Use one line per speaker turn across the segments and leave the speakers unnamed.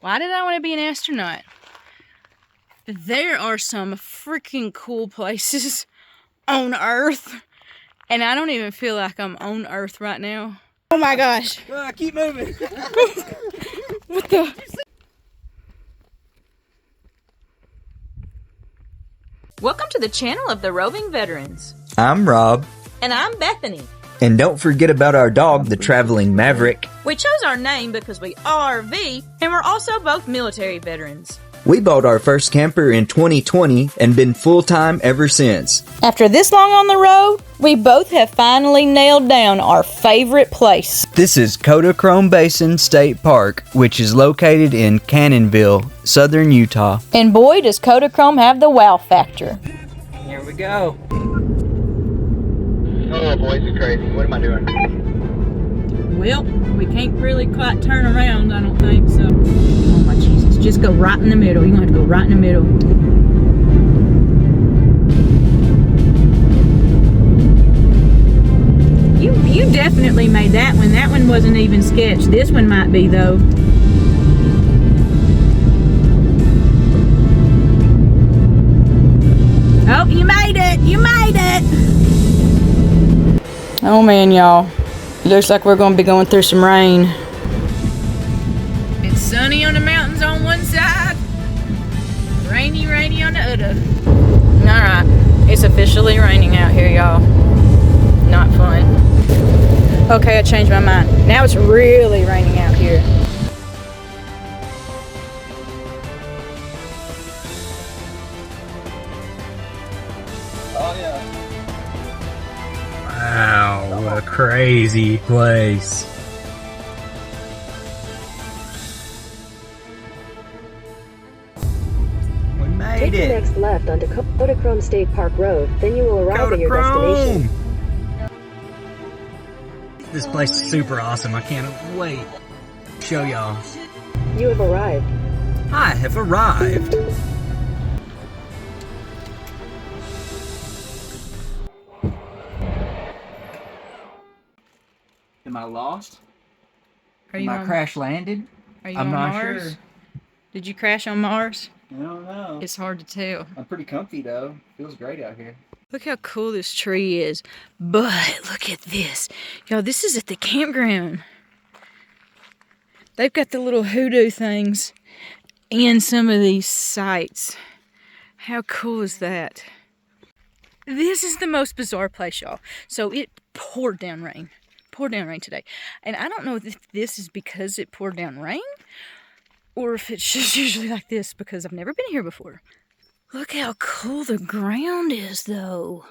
Why did I want to be an astronaut? There are some freaking cool places on Earth, and I don't even feel like I'm on Earth right now. Oh my gosh.
Keep moving.
What the? Welcome to the channel of the Roving Veterans.
I'm Rob.
And I'm Bethany.
And don't forget about our dog, the Traveling Maverick.
We chose our name because we RV, and we're also both military veterans.
We bought our first camper in 2020 and been full-time ever since.
After this long on the road, we both have finally nailed down our favorite place.
This is Kodachrome Basin State Park, which is located in Cannonville, southern Utah.
And boy, does Kodachrome have the wow factor.
Here we go.
Oh, boys, it's crazy. What am I doing?
Well, we can't really quite turn around, I don't think so. Oh my Jesus, just go right in the middle. You're gonna have to go right in the middle. You definitely made that one. That one wasn't even sketched. This one might be though. Oh, you made it! You made it! Oh man, y'all. Looks like we're going to be going through some rain. It's sunny on the mountains on one side, rainy on the other. Alright, it's officially raining out here, y'all. Not fun. Okay, I changed my mind. Now it's really raining out here.
Oh, yeah.
Wow, what a crazy place.
We made
Take the
it.
next left onto Kodachrome State Park Road, then you will arrive at your destination.
This place is super awesome. I can't wait to show y'all.
You have arrived.
I have arrived. Am I lost?
Are you
Am I
on,
crash landed?
are you
I'm
on
not
Mars?
sure.
Did you crash on Mars?
I don't know.
It's hard to tell.
I'm pretty comfy though. Feels great out here.
Look how cool this tree is. But look at this. Y'all, this is at the campground. They've got the little hoodoo things in some of these sites. How cool is that? This is the most bizarre place, y'all. So it poured down rain. Poured down rain today. And I don't know if this is because it poured down rain or if it's just usually like this because I've never been here before. Look how cool the ground is, though.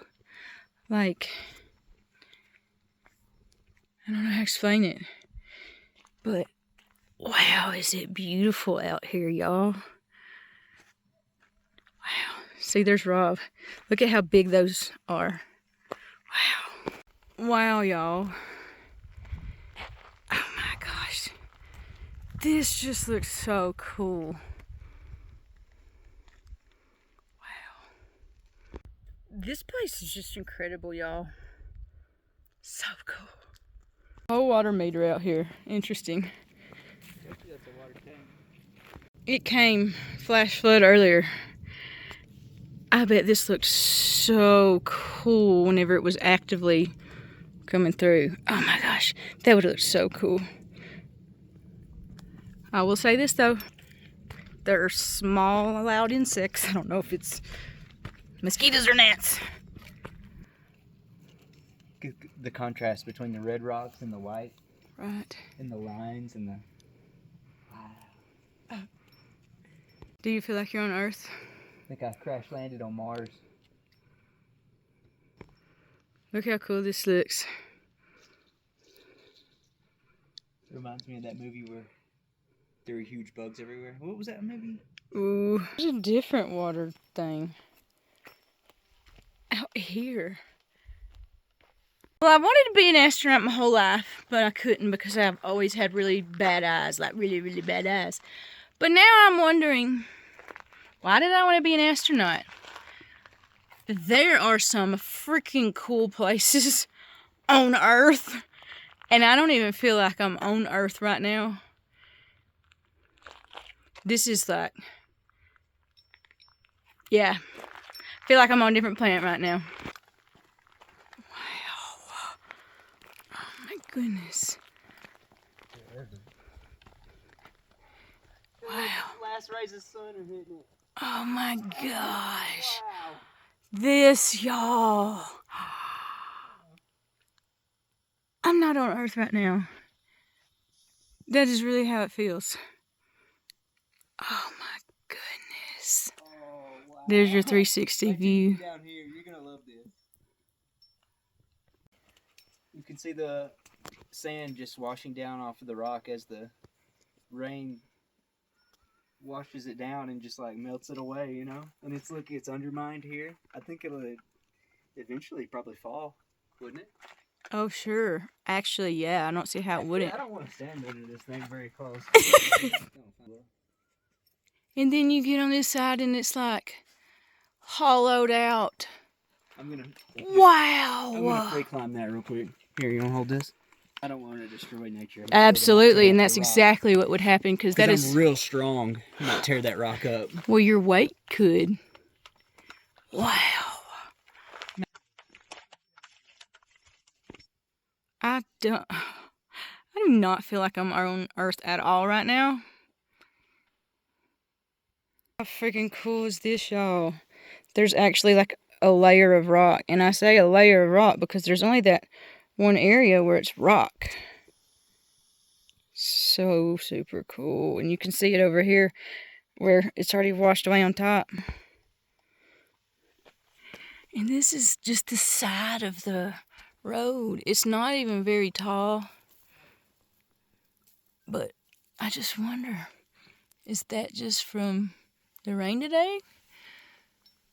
Like, I don't know how to explain it. But, wow, is it beautiful out here, y'all. Wow. See, there's Rob. Look at how big those are. Wow. Wow, y'all. Oh, my gosh. This just looks so cool. This place is just incredible, y'all. So cool. Whole water meter out here. Interesting. It came flash flood earlier. I bet this looked so cool whenever it was actively coming through. Oh my gosh, that would have looked so cool. I will say this though. There are small loud insects. I don't know if it's mosquitoes or gnats.
The contrast between the red rocks and the white.
Right.
And the lines and the... Wow.
Do you feel like you're on Earth?
I think I crash landed on Mars.
Look how cool this looks.
It reminds me of that movie where there were huge bugs everywhere. What was that movie?
Ooh, there's a different water thing out here. Well, I wanted to be an astronaut my whole life, but I couldn't because I've always had really bad eyes, like really, really bad eyes. But now I'm wondering, why did I want to be an astronaut? There are some freaking cool places on Earth, and I don't even feel like I'm on Earth right now. This is like, yeah. I feel like I'm on a different planet right now. Wow. Oh my goodness. Wow.
Last rays of sun are hitting it.
Oh my gosh. Wow. This, y'all. I'm not on Earth right now. That is really how it feels. Oh my goodness.
Oh, wow.
There's your 360 view.
Down here, you're gonna love this. You can see the sand just washing down off of the rock as the rain washes it down and just like melts it away, you know? And it's look, it's undermined here. I think it'll eventually probably fall, wouldn't it?
Oh, sure. Actually, yeah, I don't see how it wouldn't.
I don't want to stand under this thing very close.
And then you get on this side and it's like hollowed out. Wow.
I'm gonna free climb that real quick. Here, you wanna hold this? I don't want to destroy nature.
Absolutely, and that's exactly what would happen because that is
I'm real strong. I might tear that rock up.
Well, your weight could. Wow. I do not feel like I'm on Earth at all right now. How freaking cool is this, y'all? There's actually like a layer of rock, and I say a layer of rock because there's only that one area where it's rock. So super cool. And you can see it over here where it's already washed away on top. And this is just the side of the road. It's not even very tall. But I just wonder, is that just from the rain today?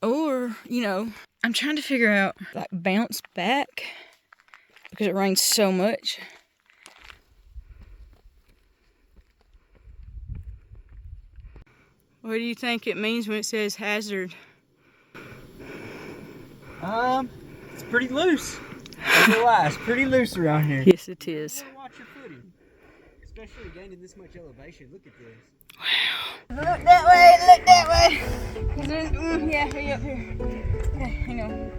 Or, you know, I'm trying to figure out like bounce back because it rains so much. What do you think it means when it says hazard?
It's pretty loose. I'm gonna lie, it's pretty loose around here.
Yes, it is.
You gotta watch your footing, especially gaining this much elevation. Look at this.
Wow. Look that way, look that way. Yeah, way up here. Okay, hang on.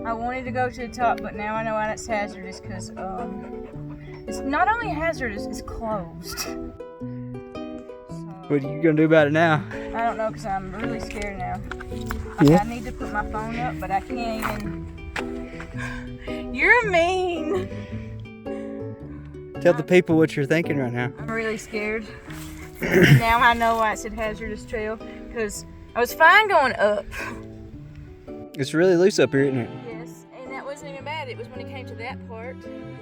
I wanted to go to the top, but now I know why it's hazardous because it's not only hazardous, it's closed. So,
What are you gonna do about it now?
I don't know because I'm really scared now.
Yeah.
I need to put my phone up, but I can't even. You're mean.
Tell the people what you're thinking right now.
I'm really scared. Now I know why it said hazardous trail because I was fine going up.
It's really loose up here, isn't it?
Yes, and that wasn't even bad. It was when it came to that part, and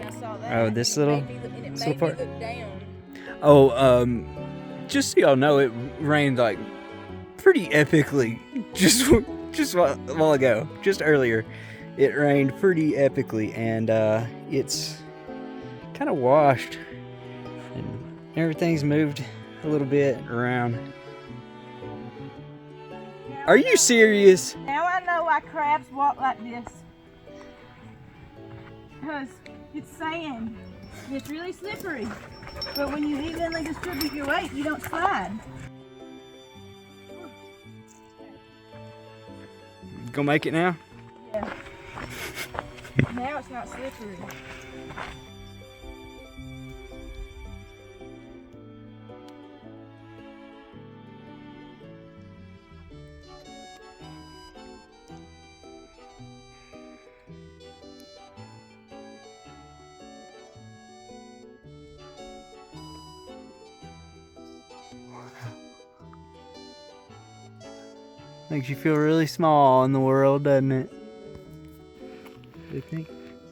I saw that.
Oh, this little part?
Look down.
Oh, just so y'all know, it rained like pretty epically just a while ago, just earlier. It rained pretty epically, and it's kind of washed, and everything's moved a little bit around. Are you serious?
Now I know why crabs walk like this. Because it's sand. And it's really slippery. But when you evenly distribute your weight, you don't slide.
Gonna make it now?
Yeah. Now it's not slippery.
Makes you feel really small in the world, doesn't it? Do you think?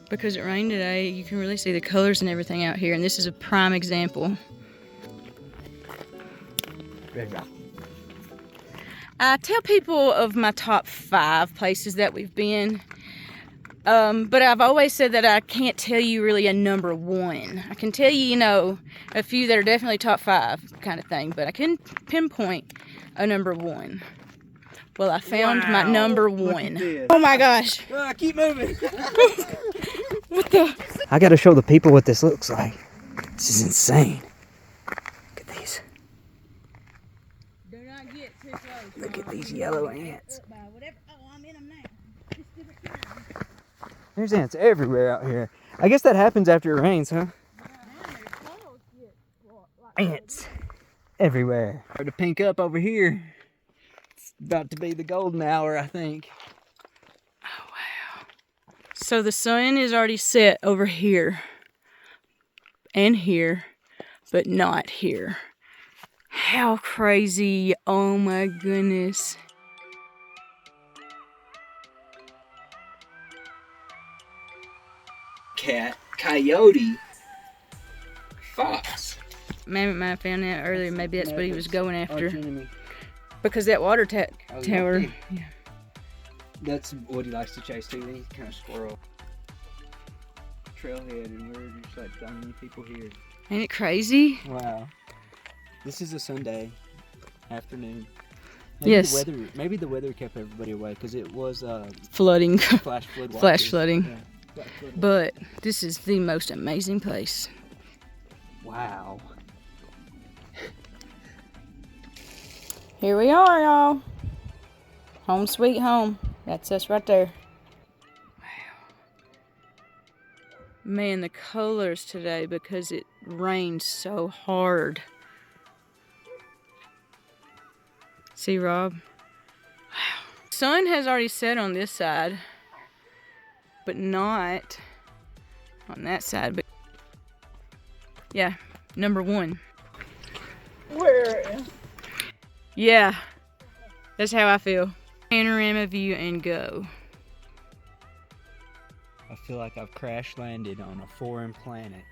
Because it rained today, you can really see the colors and everything out here, and this is a prime example. I tell people of my top 5 places that we've been, but I've always said that I can't tell you really a number 1. I can tell you, you know, a few that are definitely top 5 kind of thing, but I couldn't pinpoint a number 1. Well, I found my number 1. Oh my gosh.
Keep moving.
What the?
I gotta show the people what this looks like. This is insane. Look at these.
Do not get too close.
Look at these yellow ants.
Oh, I'm in them now.
There's ants everywhere out here. I guess that happens after it rains, huh? Ants everywhere. Start to pink up over here. It's about to be the golden hour, I think.
Oh, wow. So the sun is already set over here and here, but not here. How crazy. Oh my goodness.
Cat, coyote, fox.
Maybe might have found that earlier. Maybe that's what he was going after.
Arch enemy.
Because that water
Oh,
tower.
yeah.
Yeah.
That's what he likes to chase too. He's kind of squirrel. Trailhead, and we're just like the only people here.
Ain't it crazy?
Wow. This is a Sunday afternoon.
Yes.
Maybe the weather kept everybody away because it was
Flooding.
flash flood.
Flash
watches.
flooding.
Yeah, flash flood.
But this is the most amazing place.
Wow.
Here we are, y'all. Home sweet home. That's us right there. Wow. Man, the colors today, because it rained so hard. See, Rob? Wow. Sun has already set on this side, but not on that side. But yeah, number one. Where? Yeah, that's how I feel. Panorama view and go.
I feel like I've crash landed on a foreign planet.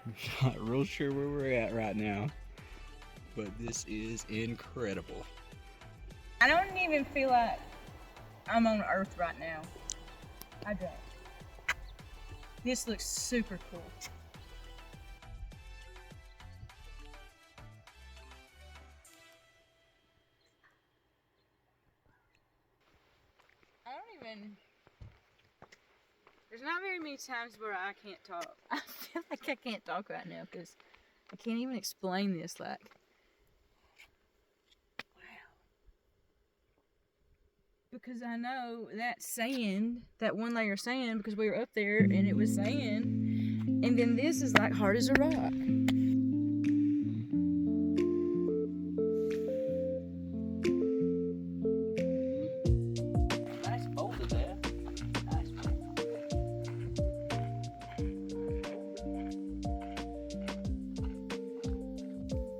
I'm not real sure where we're at right now, but this is incredible.
I don't even feel like I'm on Earth right now. I don't. This looks super cool. I don't even. There's not very many times where I can't talk. I feel like I can't talk right now because I can't even explain this. Like, wow. Because I know that sand, that one layer of sand, because we were up there and it was sand, and then this is like hard as a rock.
Nice boulder there. Nice.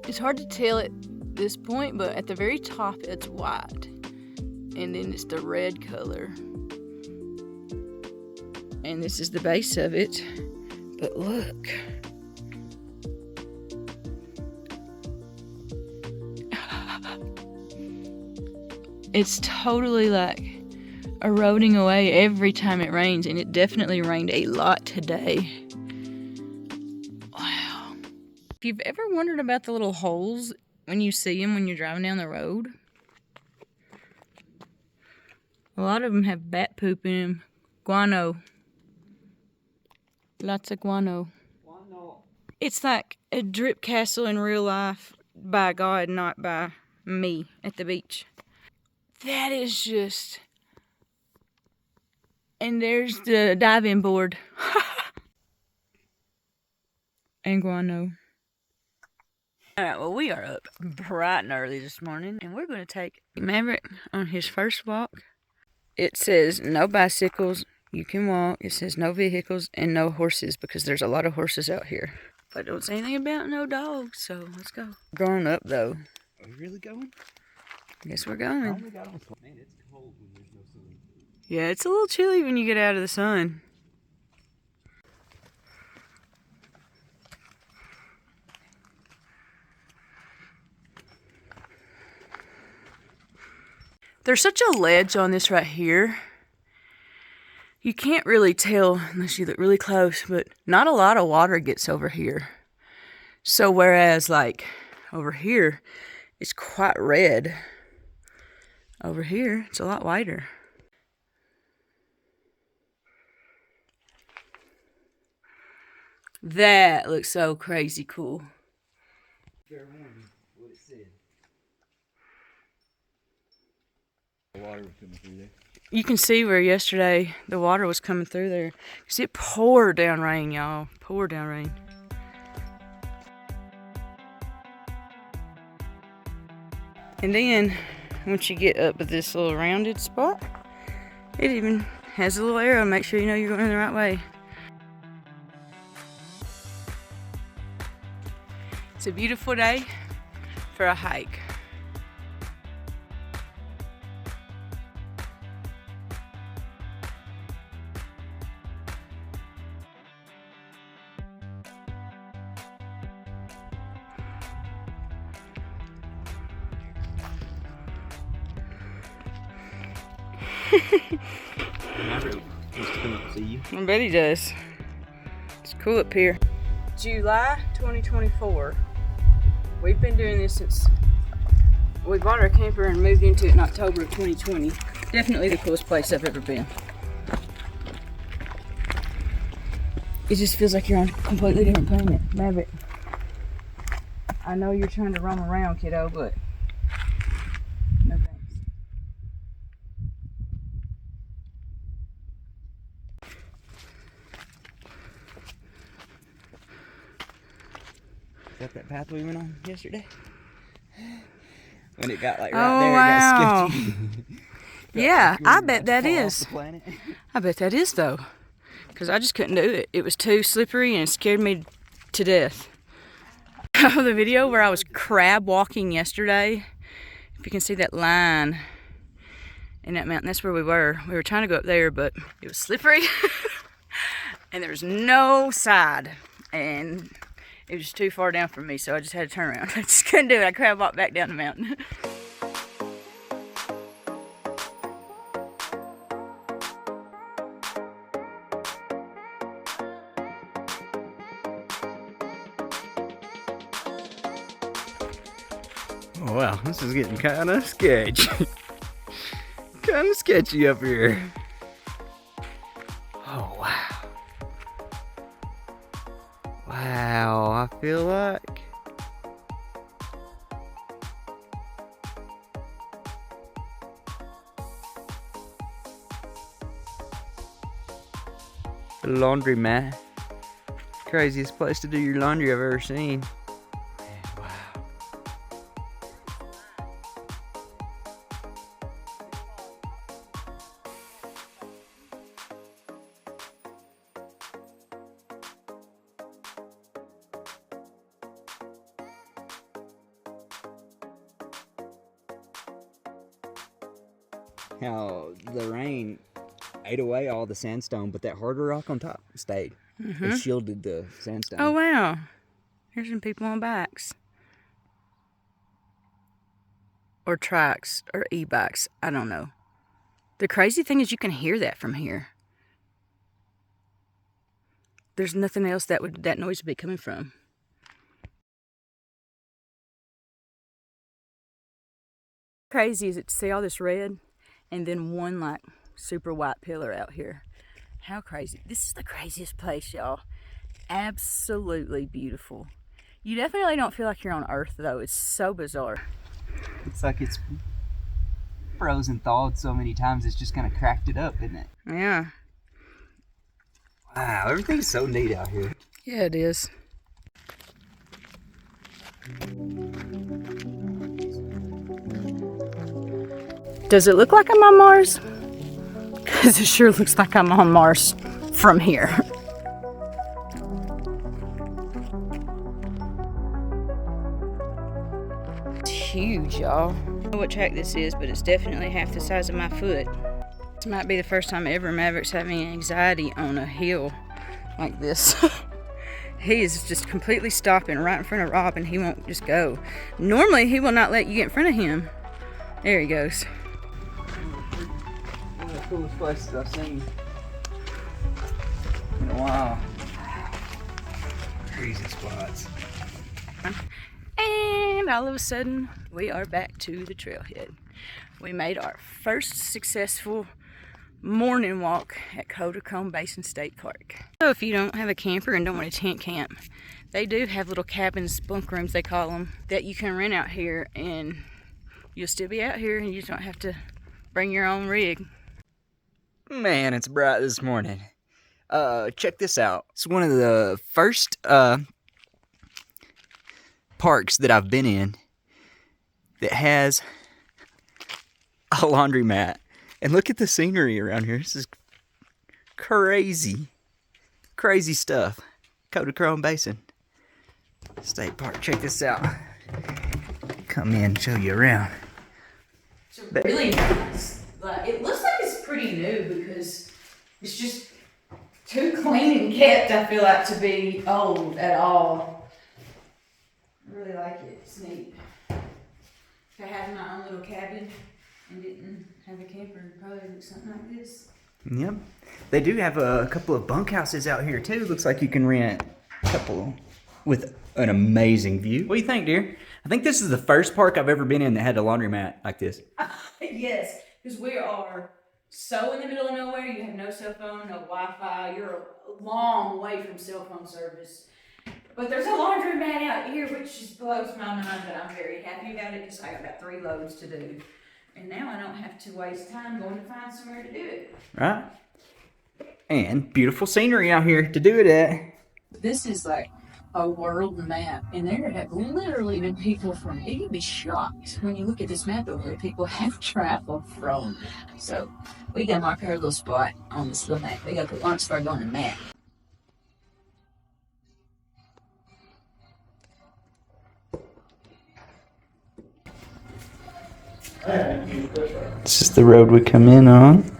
It's hard to tell at this point, but at the very top it's white, and then it's the red color, and this is the base of it. But look, it's totally like eroding away every time it rains, and it definitely rained a lot today. Wow. If you've ever wondered about the little holes when you see them when you're driving down the road, a lot of them have bat poop in them. Guano. Lots of guano. It's like a drip castle in real life, by God, not by me, at the beach. That is just... And there's the diving board. And guano. Alright, well, we are up bright and early this morning, and we're going to take Maverick on his first walk. It says no bicycles, you can walk. It says no vehicles and no horses, because there's a lot of horses out here. But don't say anything about no dogs, so let's go. Grown up, though.
Are we really going?
Guess we're going.
Man, it's cold when there's no sun.
Yeah, it's a little chilly when you get out of the sun. There's such a ledge on this right here. You can't really tell unless you look really close, but not a lot of water gets over here. So whereas like over here, it's quite red. Over here, it's a lot whiter. That looks so crazy cool.
What it said. The water was coming through there.
You can see where yesterday the water was coming through there. Cause it poured down rain, y'all. Poured down rain. And then, once you get up at this little rounded spot, it even has a little arrow to make sure you know you're going the right way. It's a beautiful day for a hike.
Maverick wants to come up and see you.
I bet he does. It's cool up here. July 2024. We've been doing this since we bought our camper and moved into it in October of 2020. Definitely the coolest place I've ever been. It just feels like you're on a completely different planet. Maverick, I know you're trying to roam around, kiddo, but no thanks.
Is that path we went on yesterday? When it got like
Oh,
right there,
wow.
it got sketchy.
Yeah,
Like we
I
were
bet
about to
that
fall off
is.
the planet.
I bet that is though, because I just couldn't do it. It was too slippery and it scared me to death. Oh, the video where I was crab walking yesterday, if you can see that line in that mountain, that's where we were. We were trying to go up there, but it was slippery and there was no side, and it was too far down for me, so I just had to turn around. I just couldn't do it. I crab walked back down the mountain.
Oh wow, this is getting kind of sketchy. Kind of sketchy up here. Oh wow. Wow, I feel like a laundromat. Craziest place to do your laundry I've ever seen. Wow. How the rain ate away all the sandstone, but that harder rock on top stayed. It shielded the sandstone.
Oh wow, here's some people on bikes. Or trikes, or e-bikes, I don't know. The crazy thing is you can hear that from here. There's nothing else that noise would be coming from. Crazy is it to see all this red and then one like super white pillar out here. How crazy. This is the craziest place, y'all. Absolutely beautiful. You definitely don't feel like you're on Earth though. It's so bizarre.
It's like it's frozen thawed so many times it's just kind of cracked it up, isn't it?
Yeah.
Wow, everything's so neat out here.
Yeah, it is. Does it look like I'm on Mars? Because it sure looks like I'm on Mars from here. It's huge, y'all. I don't know what track this is, but it's definitely half the size of my foot. This might be the first time ever Maverick's having anxiety on a hill like this. He is just completely stopping right in front of Rob and he won't just go. Normally he will not let you get in front of him. There he goes.
One of the coolest places I've seen in a while.
Crazy spots.
And all of a sudden we are back to the trailhead. We made our first successful morning walk at Kodachrome Basin State Park. So if you don't have a camper and don't want to tent camp, they do have little cabins, bunk rooms they call them, that you can rent out here, and you'll still be out here and you don't have to bring your own rig.
Man, it's bright this morning. Check this out. It's one of the first parks that I've been in that has a laundromat. And look at the scenery around here. This is crazy. Crazy stuff. Kodachrome Basin State Park. Check this out. Come in and show you around.
It's really nice. It looks like it's pretty new because it's just too clean and kept, I feel like, to be old at all. I really like it. It's neat. If I had my own little cabin and didn't have a camper, it'd probably look something like this.
Yep. They do have a couple of bunkhouses out here too. Looks like you can rent a couple with an amazing view. What do you think, dear? I think this is the first park I've ever been in that had a laundromat like this.
Yes, because we are so in the middle of nowhere. You have no cell phone, no Wi-Fi. You're a long way from cell phone service. But there's a laundromat out here, which just blows my mind, but I'm very happy about it because I got about 3 loads to do. And now I don't have to waste time going to find somewhere to do it.
Right. And beautiful scenery out here to do it at.
This is like a world map, and there have literally been people from, you'd be shocked when you look at this map over where people have traveled from. So we got to mark our little spot on this little map. We got to put Lawrenceburg on the map.
This is the road we come in on.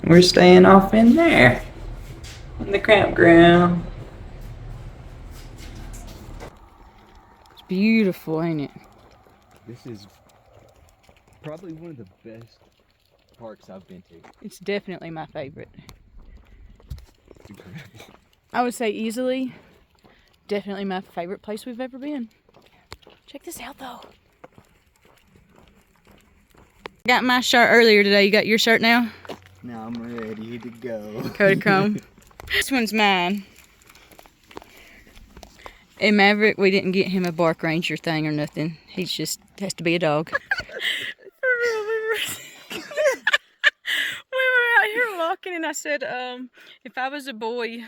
We're staying off in there, in the campground.
It's beautiful, ain't it?
This is probably one of the best parks I've been to.
It's definitely my favorite.
It's incredible.
I would say easily, definitely my favorite place we've ever been. Check this out though. Got my shirt earlier today. You got your shirt now?
Now I'm ready to go.
Kodachrome. This one's mine. And Maverick, we didn't get him a Bark Ranger thing or nothing. He's just has to be a dog. For real, we were out here walking, and I said, if I was a boy,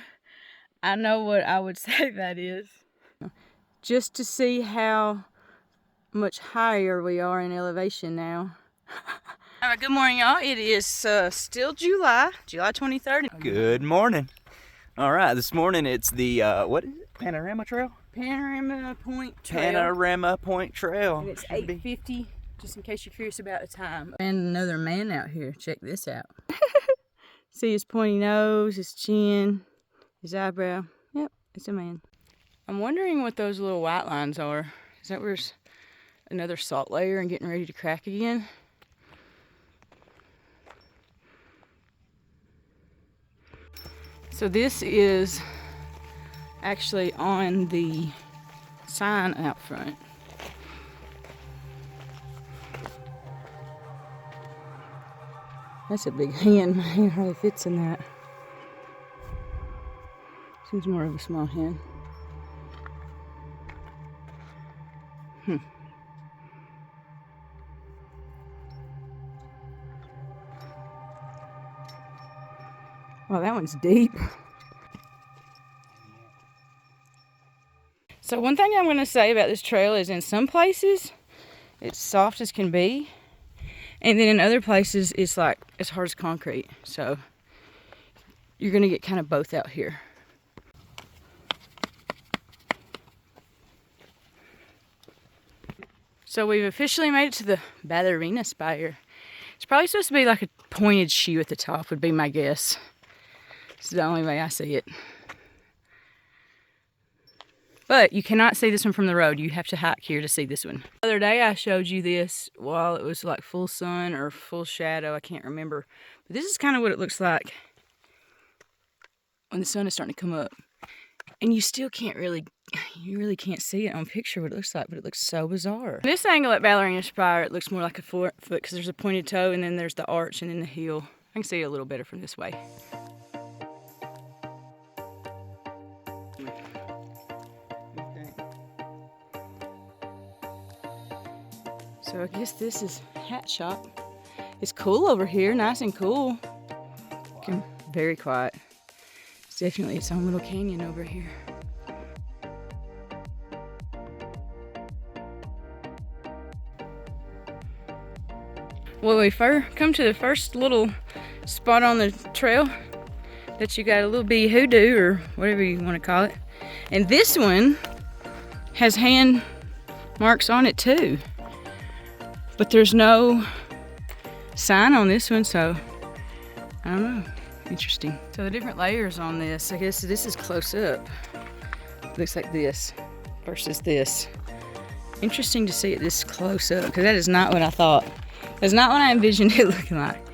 I know what I would say that is. Just to see how much higher we are in elevation now. All right, good morning, y'all. It is still July 23rd.
Good morning. All right, this morning it's the, what is it? Panorama Trail?
Panorama Point Trail.
Panorama Point Trail.
And it's 8:50, just in case you're curious about the time. And another man out here. Check this out. See his pointy nose, his chin, his eyebrow. Yep, it's a man. I'm wondering what those little white lines are. Is that where it's another salt layer and getting ready to crack again? So this is actually on the sign out front. That's a big hand. My hand hardly fits in that. Seems more of a small hand. Well, that one's deep. So one thing I'm going to say about this trail is in some places it's soft as can be, and then in other places it's like as hard as concrete. So you're going to get kind of both out here. So we've officially made it to the ballerina spire. It's probably supposed to be like a pointed shoe at the top, would be my guess. It's the only way I see it. But you cannot see this one from the road. You have to hike here to see this one. The other day I showed you this while it was like full sun or full shadow. I can't remember. But this is kind of what it looks like when the sun is starting to come up. And you still can't really, you really can't see it on picture what it looks like, but it looks so bizarre. This angle at Ballerina Spire, it looks more like a foot because there's a pointed toe and then there's the arch and then the heel. I can see it a little better from this way. So I guess this is hat shop. It's cool over here, nice and cool. Very quiet. It's definitely its own little canyon over here. Well, we come to the first little spot on the trail that you got a little bitty hoodoo or whatever you want to call it. And this one has hand marks on it too. But there's no sign on this one, so I don't know. Interesting. So the different layers on this, I guess this is close up. Looks like this versus this. Interesting to see it this close up, because that is not what I thought. That's not what I envisioned it looking like.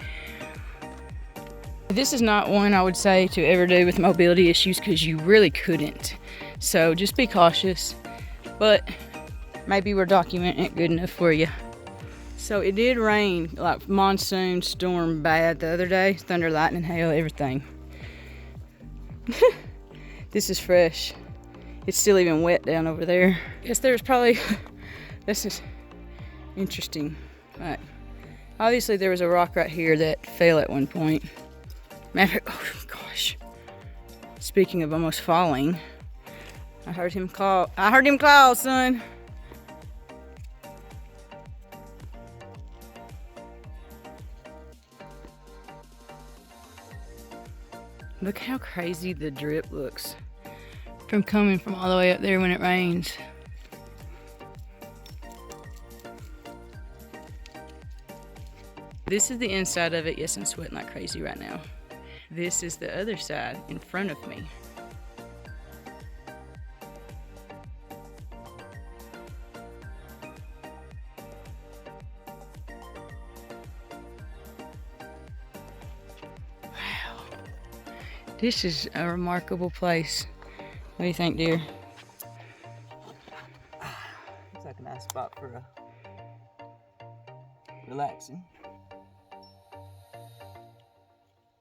This is not one I would say to ever do with mobility issues, because you really couldn't. So just be cautious, but maybe we're documenting it good enough for you. So it did rain, like monsoon storm bad the other day. Thunder, lightning, hail, everything. This is fresh. It's still even wet down over there. Guess there's probably, this is interesting. Right. Obviously there was a rock right here that fell at one point. Oh gosh. Speaking of almost falling, I heard him call, son. Look how crazy the drip looks from coming from all the way up there when it rains. This is the inside of it. Yes, I'm sweating like crazy right now. This is the other side in front of me. This is a remarkable place. What do you think, dear?
Looks like a nice spot for relaxing.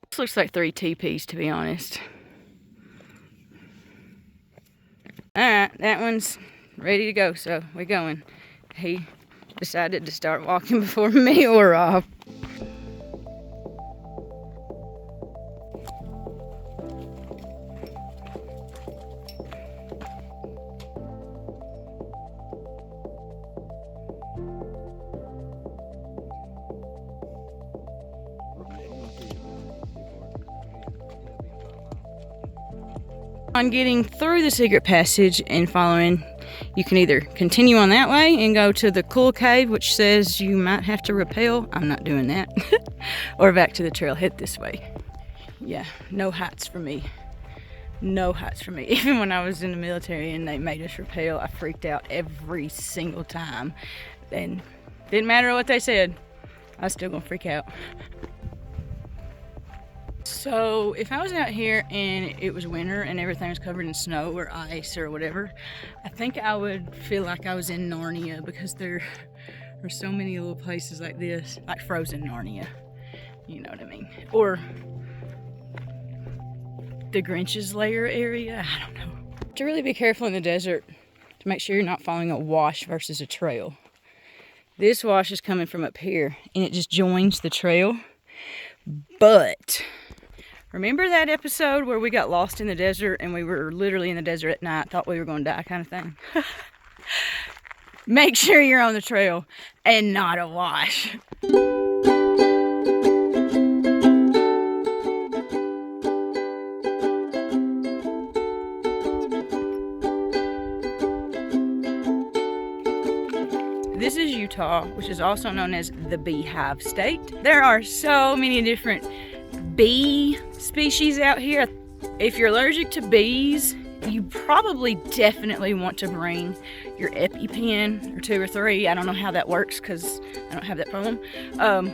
This looks like 3 teepees, to be honest. Alright, that one's ready to go, so we're going. He decided to start walking before me or Rob. On getting through the secret passage and following, you can either continue on that way and go to the cool cave, which says you might have to rappel. I'm not doing that. Or back to the trailhead this way. Yeah, no heights for me. No heights for me. Even when I was in the military and they made us rappel, I freaked out every single time. And didn't matter what they said, I was still gonna freak out. So if I was out here and it was winter and everything was covered in snow or ice or whatever, I think I would feel like I was in Narnia, because there are so many little places like this, like frozen Narnia, you know what I mean? Or the Grinch's lair area, I don't know. To really be careful in the desert to make sure you're not following a wash versus a trail. This wash is coming from up here and it just joins the trail, but remember that episode where we got lost in the desert and we were literally in the desert at night, thought we were going to die kind of thing? Make sure you're on the trail and not a wash. This is Utah, which is also known as the Beehive State. There are so many different bee species out here. If you're allergic to bees, you probably definitely want to bring your EpiPen or 2 or 3. I don't know how that works because I don't have that problem.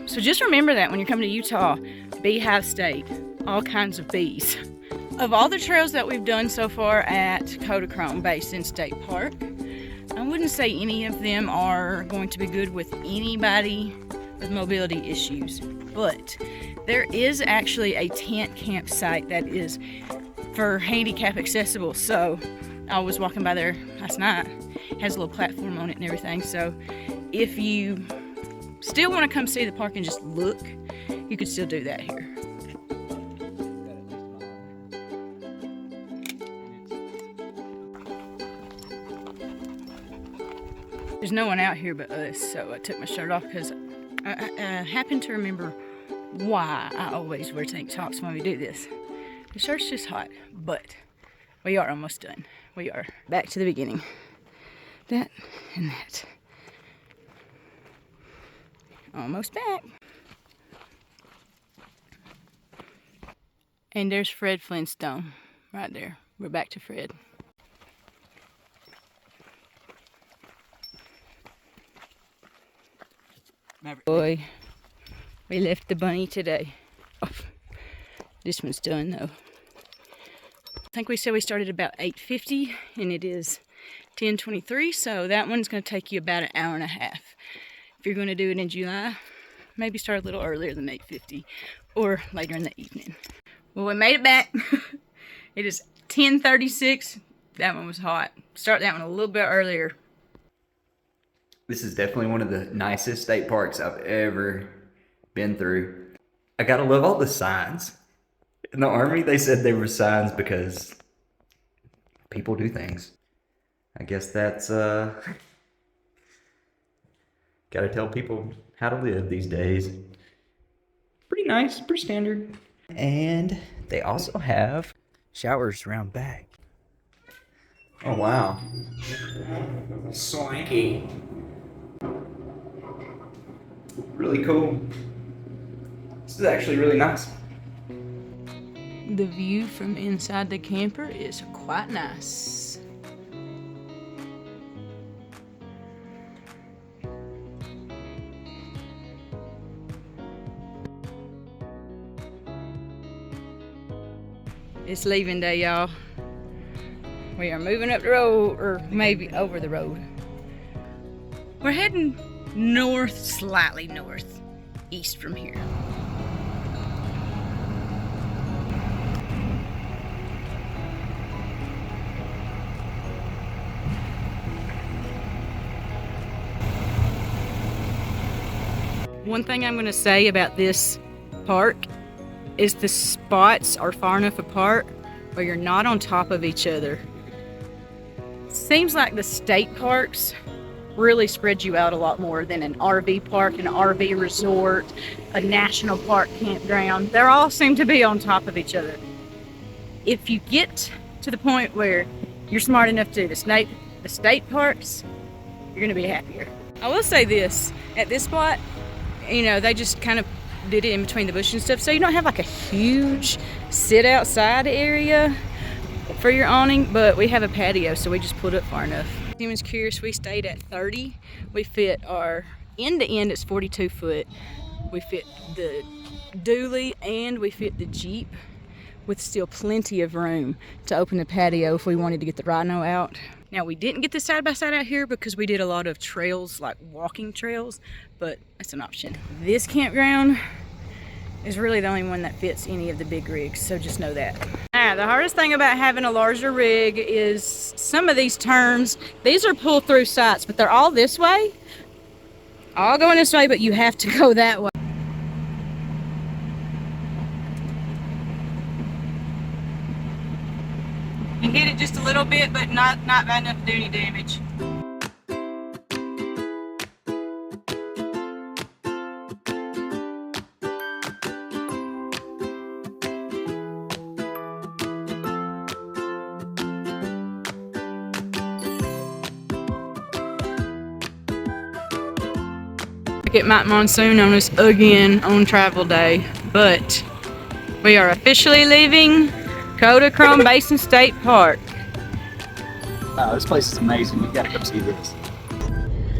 So just remember that when you're coming to Utah, Beehive State, all kinds of bees. Of all the trails that we've done so far at Kodachrome Basin State Park, I wouldn't say any of them are going to be good with anybody with mobility issues, but there is actually a tent campsite that is for handicap accessible. So I was walking by there last night. It has a little platform on it and everything. So if you still want to come see the park and just look, you could still do that here. There's no one out here but us, so I took my shirt off because I happen to remember why I always wear tank tops when we do this. The shirt's just hot, but we are almost done. We are back to the beginning. That and that. Almost back. And there's Fred Flintstone right there. We're back to Fred. Boy, we left the bunny today. Oh, this one's done though. I think we said we started about 8:50 and it is 10:23, so that one's going to take you about an hour and a half. If you're going to do it in July, maybe start a little earlier than 8:50 or later in the evening. Well, we made it back. It is 10:36. That one was hot. Start that one a little bit earlier.
This is definitely one of the nicest state parks I've ever been through. I gotta love all the signs. In the Army, they said they were signs because people do things. I guess that's, gotta tell people how to live these days. Pretty nice, pretty standard. And they also have showers around back. Oh, wow. Swanky. Really cool. This is actually really nice.
The view from inside the camper is quite nice. It's leaving day, y'all. We are moving up the road, or maybe over the road. We're heading north, slightly north, east from here. One thing I'm going to say about this park is the spots are far enough apart where you're not on top of each other. Seems like the state parks really spread you out a lot more than an RV park, an RV resort, a national park campground. They all seem to be on top of each other. If you get to the point where you're smart enough to do the state parks, you're going to be happier. I will say this, at this spot, you know, they just kind of did it in between the bush and stuff, so you don't have like a huge sit outside area for your awning, but we have a patio, so we just pulled up far enough. If anyone's curious, we stayed at 30. We fit our end to end, it's 42 foot. We fit the dually and we fit the Jeep with still plenty of room to open the patio if we wanted to get the rhino out. Now, we didn't get the side-by-side out here because we did a lot of trails, like walking trails, but that's an option. This campground is really the only one that fits any of the big rigs, so just know that. The hardest thing about having a larger rig is some of these turns. These are pull-through sites, but they're all this way. All going this way, but you have to go that way. You hit it just a little bit, but not bad enough to do any damage. It might monsoon on us again on travel day, but we are officially leaving Kodachrome Basin State Park.
Wow, this place is amazing. You gotta come see this.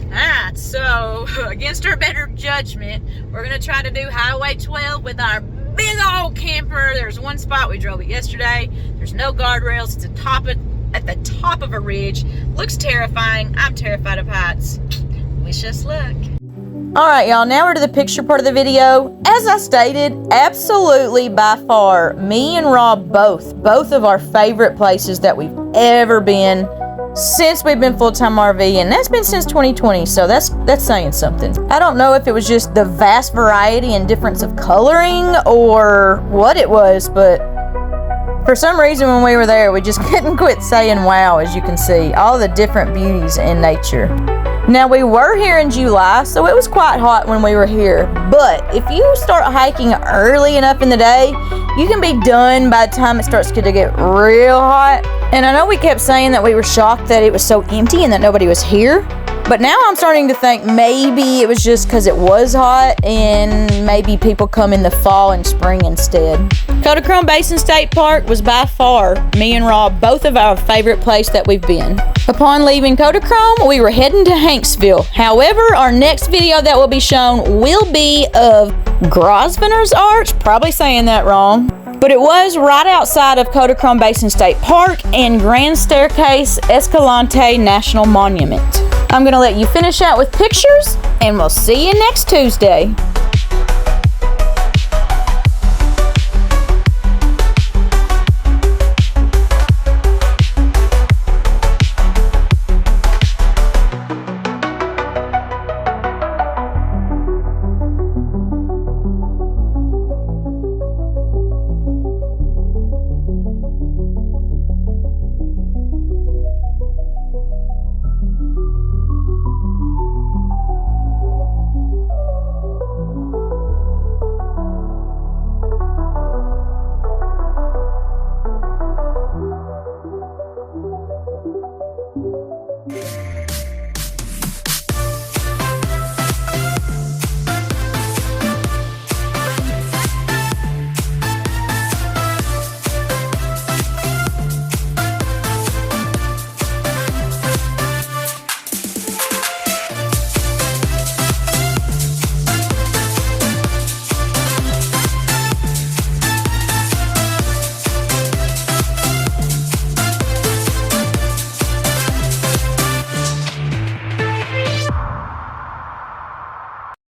Alright, so against our better judgment, we're gonna try to do Highway 12 with our big old camper. There's one spot, we drove it yesterday. There's no guardrails. It's at the top of a ridge. Looks terrifying. I'm terrified of heights. Wish us luck. All right, y'all, now we're to the picture part of the video. As I stated, absolutely by far, me and Rob both of our favorite places that we've ever been since we've been full-time RV, and that's been since 2020, so that's saying something. I don't know if it was just the vast variety and difference of coloring or what it was, but for some reason when we were there, we just couldn't quit saying wow, as you can see, all the different beauties in nature. Now, we were here in July, so it was quite hot when we were here, but if you start hiking early enough in the day, you can be done by the time it starts to get real hot. And I know we kept saying that we were shocked that it was so empty and that nobody was here, but now I'm starting to think maybe it was just because it was hot and maybe people come in the fall and spring instead. Kodachrome Basin State Park was by far, me and Rob, both of our favorite place that we've been. Upon leaving Kodachrome, we were heading to Hanksville. However, our next video that will be shown will be of Grosvenor's Arch, probably saying that wrong, but it was right outside of Kodachrome Basin State Park and Grand Staircase Escalante National Monument. I'm going to let you finish out with pictures, and we'll see you next Tuesday.